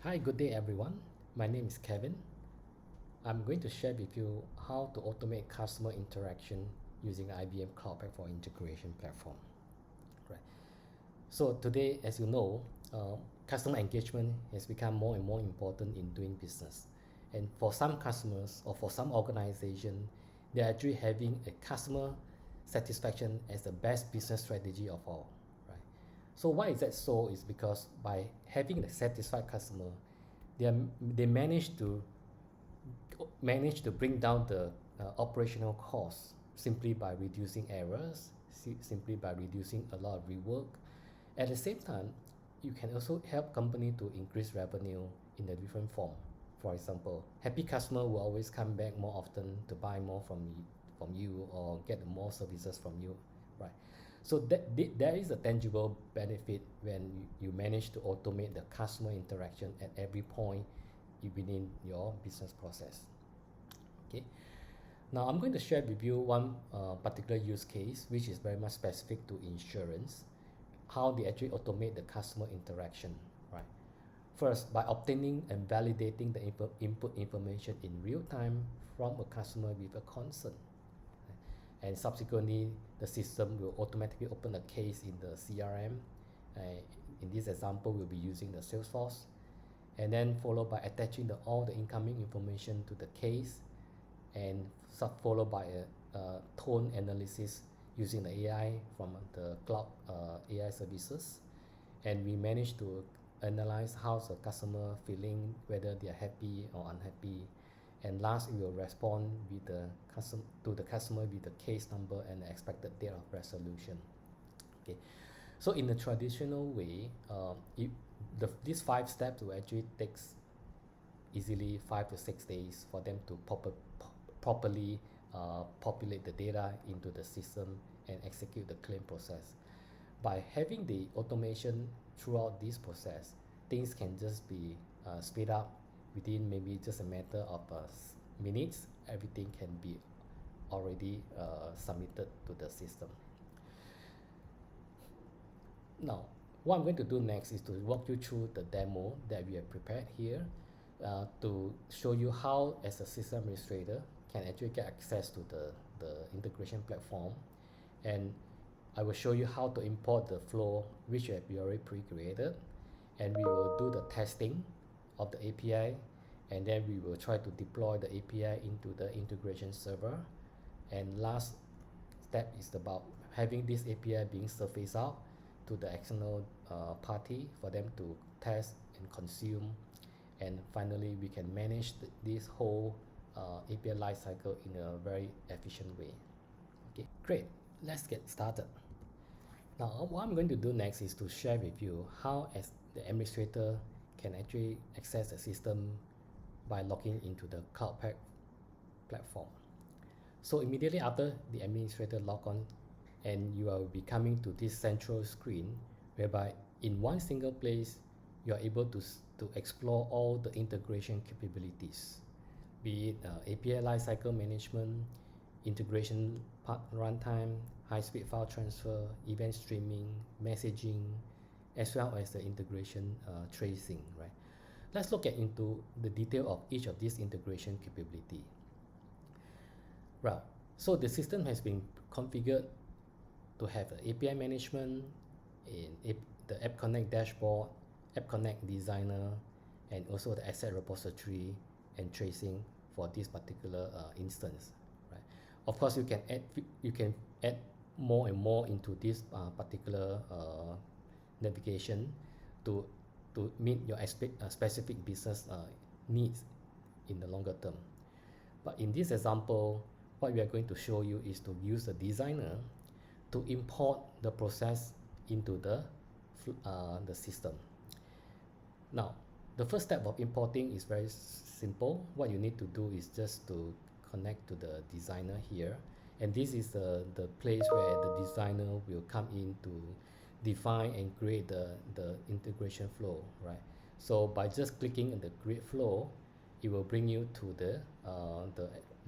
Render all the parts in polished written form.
Hi, good day everyone. My name is Kevin. I'm going to share with you how to automate customer interaction using IBM Cloud Platform Integration Platform. Right. So today, as you know, customer engagement has become more and more important in doing business. And for some customers or for some organization, they're actually having a customer satisfaction as the best business strategy of all. Right. So why is that so? Is because by having a satisfied customer, they manage to bring down the operational costs simply by reducing errors, simply by reducing a lot of rework. At the same time, you can also help company to increase revenue in a different form. For example, happy customer will always come back more often to buy more from you or get more services from you, right? So there is a tangible benefit when you manage to automate the customer interaction at every point within your business process. Okay. Now I'm going to share with you one particular use case which is very much specific to insurance, how they actually automate the customer interaction, right? First, by obtaining and validating the input information in real time from a customer with a concern. And subsequently, the system will automatically open a case in the CRM. In this example, we'll be using the Salesforce, and then followed by attaching all the incoming information to the case, and followed by a tone analysis using the AI from the cloud AI services. And we managed to analyze how's the customer feeling, whether they are happy or unhappy. And last, we will respond with to the customer with the case number and the expected date of resolution. Okay, so in the traditional way, these 5 steps will actually takes easily 5 to 6 days for them to properly populate the data into the system and execute the claim process. By having the automation throughout this process, things can just be speed up within maybe just a matter of minutes. Everything can be already submitted to the system. Now, what I'm going to do next is to walk you through the demo that we have prepared here to show you how, as a system administrator, can actually get access to the integration platform. And I will show you how to import the flow which we already pre-created, and we will do the testing of the API, and then we will try to deploy the API into the integration server. And last step is about having this API being surfaced out to the external party for them to test and consume. And finally, we can manage this whole API lifecycle in a very efficient way. Okay, great. Let's get started. Now, what I'm going to do next is to share with you how, as the administrator, can actually access the system by logging into the cloud platform. So immediately after the administrator log on, and you will be coming to this central screen whereby in one single place you are able to explore all the integration capabilities, be it API lifecycle management, integration part runtime, high-speed file transfer, event streaming, messaging, as well as the integration tracing, right? Let's look into the detail of each of these integration capability. Right. So the system has been configured to have the API management, in the App Connect dashboard, App Connect designer, and also the asset repository and tracing for this particular instance, right? Of course, you can add more and more into this particular navigation to meet your specific business needs in the longer term. But in this example, what we are going to show you is to use the designer to import the process into the system. Now, the first step of importing is very simple. What you need to do is just to connect to the designer here, and this is the place where the designer will come in to define and create the integration flow, right? So by just clicking on the create flow, it will bring you to the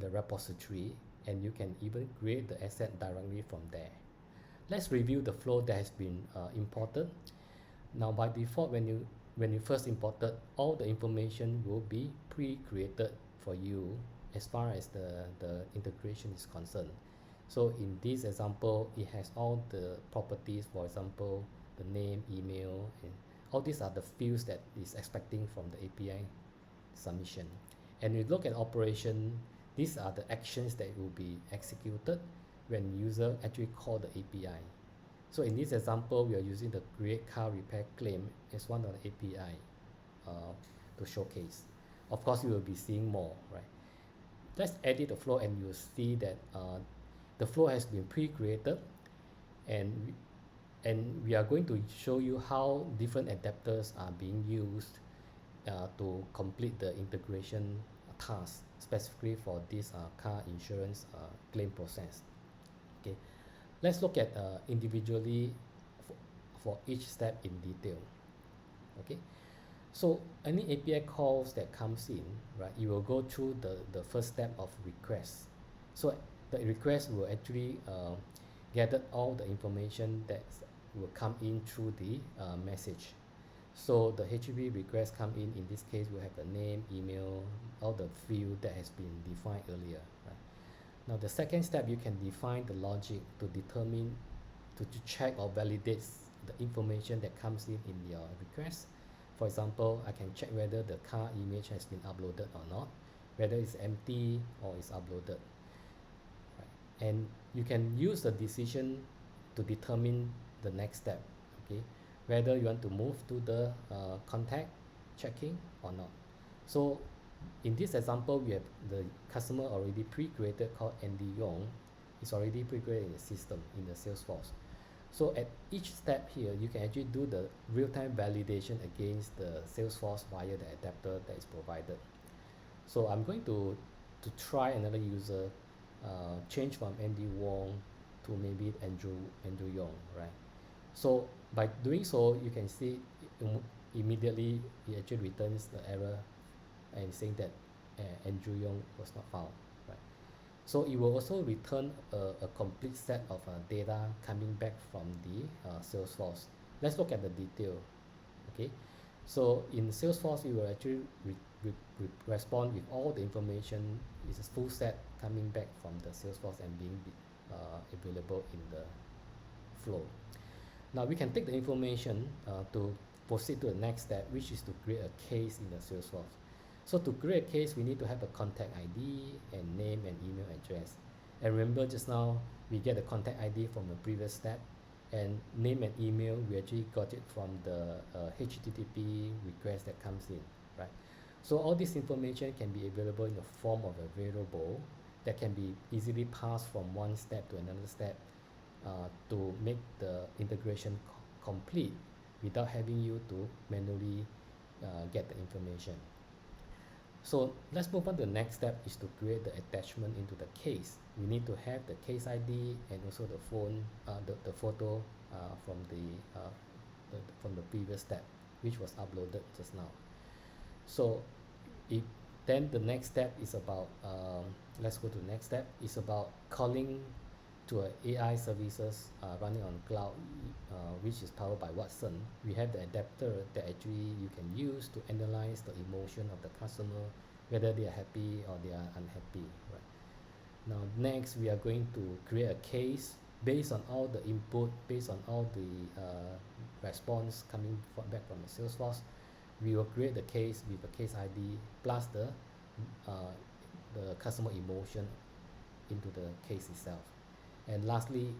repository, and you can even create the asset directly from there. Let's review the flow that has been imported. Now, by default, when you when you first imported, all the information will be pre-created for you as far as the integration is concerned. So in this example, it has all the properties, for example, the name, email, and all these are the fields that is expecting from the API submission. And you look at operation, these are the actions that will be executed when user actually call the API. So in this example, we are using the create car repair claim as one of the API to showcase. Of course, you will be seeing more, right? Let's edit the flow and you'll see that the flow has been pre-created, and we are going to show you how different adapters are being used to complete the integration task specifically for this car insurance claim process. Okay, let's look at individually for each step in detail. Okay, so any API calls that comes in, right, you will go through the first step of request. So the request will actually gather all the information that will come in through the message. So the HTTP request come in this case, we have the name, email, all the field that has been defined earlier. Right? Now the second step, you can define the logic to determine, to check or validate the information that comes in your request. For example, I can check whether the car image has been uploaded or not, whether it's empty or it's uploaded. Right? And you can use the decision to determine the next step, okay? Whether you want to move to the contact checking or not. So in this example, we have the customer already pre-created called Andy Yong. It's already pre-created in the system, in the Salesforce. So at each step here, you can actually do the real-time validation against the Salesforce via the adapter that is provided. So I'm going to try another user, change from Andy Wong to maybe Andrew Yong, right? So by doing so, you can see immediately it actually returns the error and saying that Andrew Yong was not found, right? So it will also return a complete set of data coming back from the Salesforce. Let's look at the detail, okay? So in Salesforce, you will actually respond with all the information. It's a full set coming back from the Salesforce and being available in the flow. Now we can take the information to proceed to the next step, which is to create a case in the Salesforce. So to create a case, we need to have a contact ID and name and email address. And remember just now, we get the contact ID from the previous step, and name and email, we actually got it from the HTTP request that comes in, right? So all this information can be available in the form of a variable that can be easily passed from one step to another step to make the integration complete without having you to manually get the information. So let's move on to the next step, is to create the attachment into the case. We need to have the case ID and also the phone, the photo from the previous step, which was uploaded just now. So then the next step is about, let's go to the next step, is about calling to AI services running on cloud, which is powered by Watson. We have the adapter that actually you can use to analyze the emotion of the customer, whether they are happy or they are unhappy, right? Now next, we are going to create a case based on all the input, based on all the response coming back from the Salesforce. We will create the case with the case ID plus the customer emotion into the case itself. And lastly,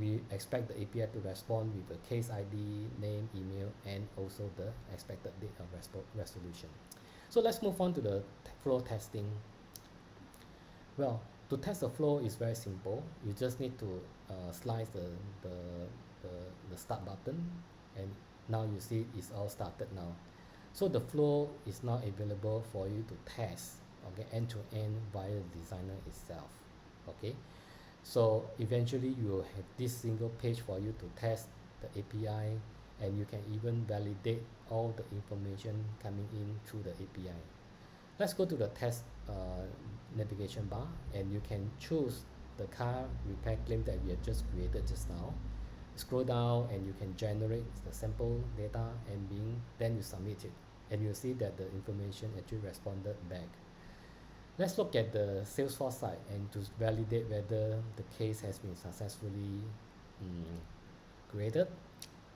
we expect the API to respond with the case ID, name, email, and also the expected date of resolution. So let's move on to the flow testing. Well, to test the flow is very simple. You just need to slice the start button, and now you see it's all started now. So the flow is now available for you to test, okay, end to end via the designer itself, okay. So eventually you will have this single page for you to test the API, and you can even validate all the information coming in through the API. Let's go to the test navigation bar, and you can choose the car repair claim that we have just created just now. scroll down and you can generate the sample data and then you submit it, and you'll see that the information actually responded back. Let's look at the Salesforce side and to validate whether the case has been successfully created,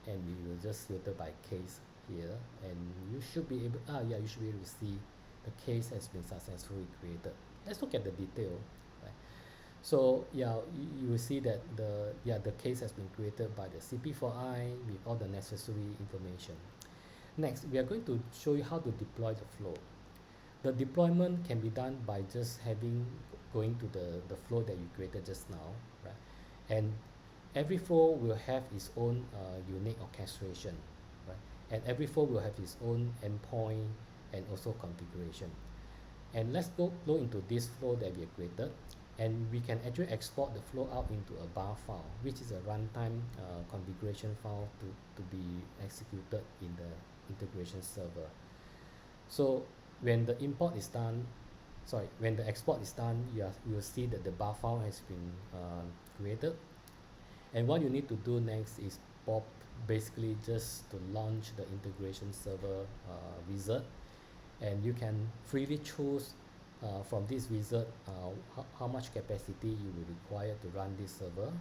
and we will just filter by case here, and you should be able you should be able to see the case has been successfully created. Let's look at the detail, right? So yeah, you will see that the case has been created by the CP4I with all the necessary information. Next, we are going to show you how to deploy the flow. The deployment can be done by just going to the flow that you created just now, right? And every flow will have its own unique orchestration, right? And every flow will have its own endpoint and also configuration. And let's go into this flow that we have created, and we can actually export the flow out into a bar file, which is a runtime configuration file to be executed in the integration server. So when the import is done, when the export is done, you will see that the bar file has been created. And what you need to do next is basically just to launch the integration server wizard, and you can freely choose from this wizard how much capacity you will require to run this server.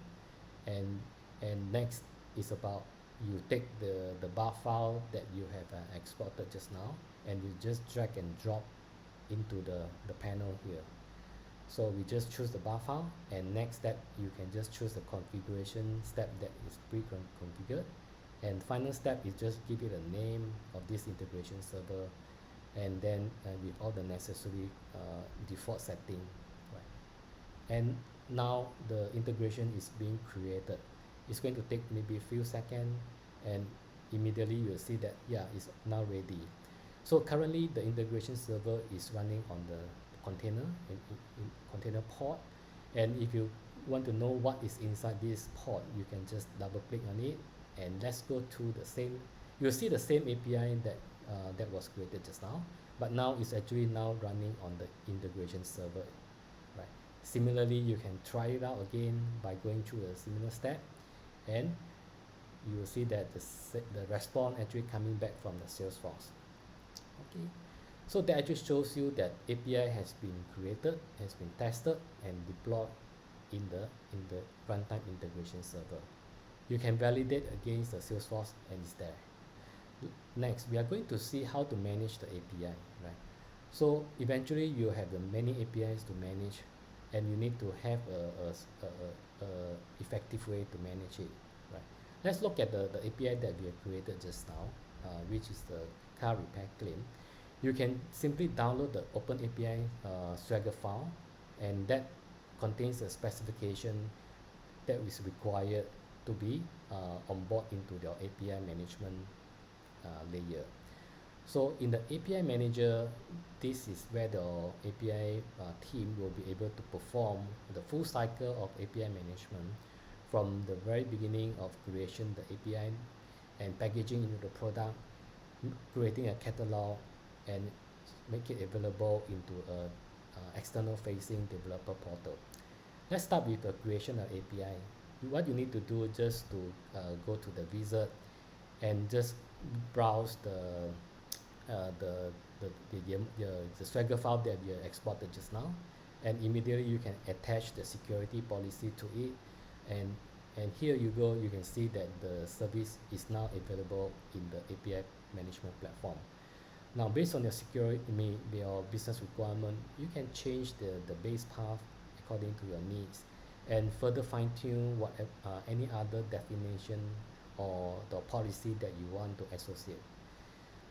And next is about you take the bar file that you have exported just now, and you just drag and drop into the panel here. So we just choose the bar file, and next step you can just choose the configuration step that is pre-configured, and final step is just give it a name of this integration server, and then with all the necessary default setting, right? And now the integration is being created. It's going to take maybe a few seconds, and immediately you'll see that it's now ready. So currently the integration server is running on the container in container pod, and if you want to know what is inside this pod, you can just double click on it, and let's go to the same. You'll see the same API that was created just now, but now it's actually now running on the integration server, right? Similarly, you can try it out again by going through a similar step, and you will see that the response actually coming back from the Salesforce. Okay, so that actually shows you that API has been created, has been tested and deployed in the runtime integration server. You can validate against the Salesforce, and it's there. Next, we are going to see how to manage the API, right? So eventually you have the many APIs to manage, and you need to have a effective way to manage it, right? Let's look at the API that we have created just now, which is the car repair claim. You can simply download the OpenAPI Swagger file, and that contains a specification that is required to be on board into your API management layer. So in the API manager, this is where the API team will be able to perform the full cycle of API management, from the very beginning of creation the API and packaging into the product, creating a catalog, and make it available into a external facing developer portal. Let's start with the creation of API. What you need to do is just to go to the wizard and just browse the Swagger file that you exported just now, and immediately you can attach the security policy to it, and here you go, you can see that the service is now available in the API management platform. Now, based on your business requirement, you can change the base path according to your needs, and further fine-tune any other definition or the policy that you want to associate.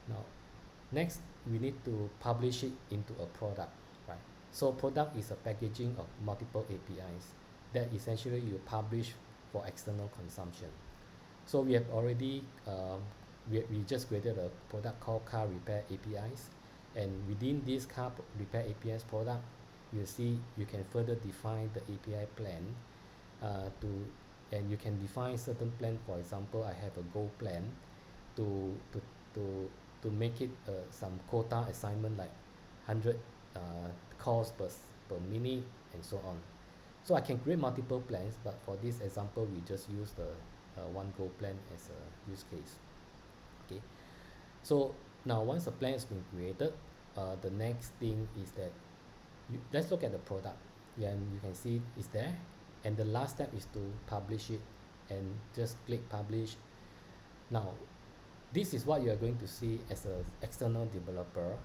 Now, next, we need to publish it into a product, right? So product is a packaging of multiple APIs that essentially you publish for external consumption. So we have already we just created a product called car repair APIs, and within this car repair APIs product, you see you can further define the API plan and you can define certain plan. For example, I have a goal plan to make it some quota assignment, like 100 calls per minute and so on. So I can create multiple plans, but for this example we just use the one goal plan as a use case. Okay, so now once the plan has been created, the next thing is that let's look at the product. And you can see it's there, and the last step is to publish it, and just click publish. Now this is what you are going to see as an external developer.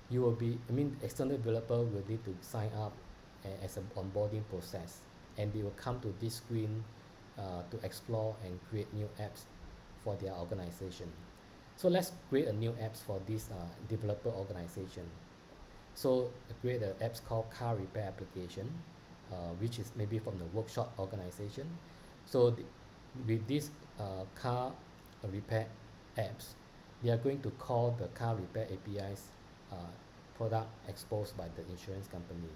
You will be, external developer will need to sign up as an onboarding process, and they will come to this screen to explore and create new apps for their organization. So let's create a new apps for this developer organization. So create an apps called car repair application, which is maybe from the workshop organization. So with this car repair apps, they are going to call the car repair APIs product exposed by the insurance company.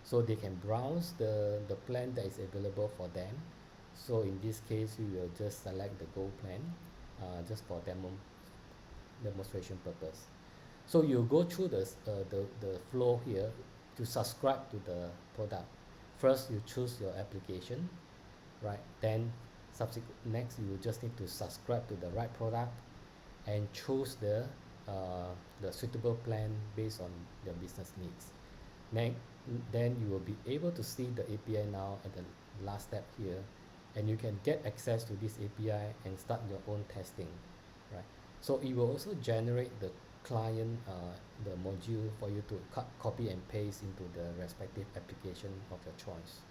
So they can browse the plan that is available for them. So in this case, we will just select the Gold plan just for demonstration purpose. So you go through the flow here to subscribe to the product. First, you choose your application, right? Then next, you just need to subscribe to the right product and choose the suitable plan based on your business needs. Then you will be able to see the API now at the last step here, and you can get access to this API and start your own testing, right? So it will also generate the client, the module for you to copy and paste into the respective application of your choice.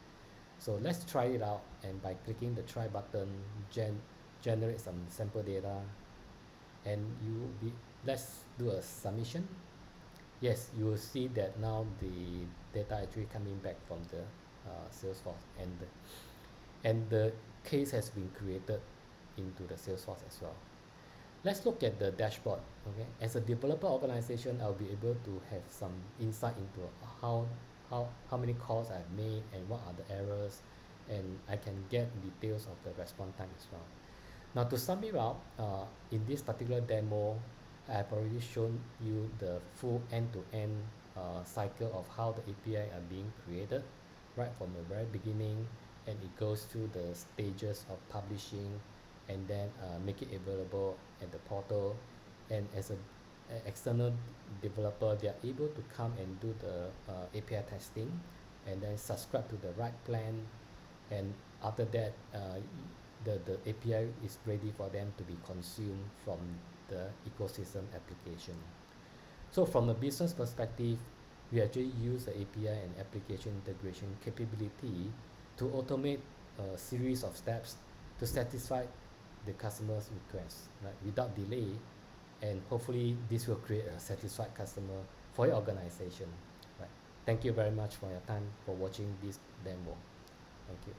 So let's try it out, and by clicking the try button, generate some sample data, and let's do a submission. Yes, you will see that now the data actually coming back from the Salesforce, and the case has been created into the Salesforce as well. Let's look at the dashboard. Okay, as a developer organization, I'll be able to have some insight into how many calls I've made and what are the errors, and I can get details of the response time as well. Now to sum it up, in this particular demo, I've already shown you the full end-to-end cycle of how the API are being created, right from the very beginning, and it goes through the stages of publishing, and then make it available at the portal. And as an external developer, they are able to come and do the API testing, and then subscribe to the right plan, and after that, the API is ready for them to be consumed from the ecosystem application. So from a business perspective, we actually use the API and application integration capability to automate a series of steps to satisfy the customer's requests, right, without delay, and hopefully this will create a satisfied customer for your organization, right. Thank you very much for your time for watching this demo. Thank you.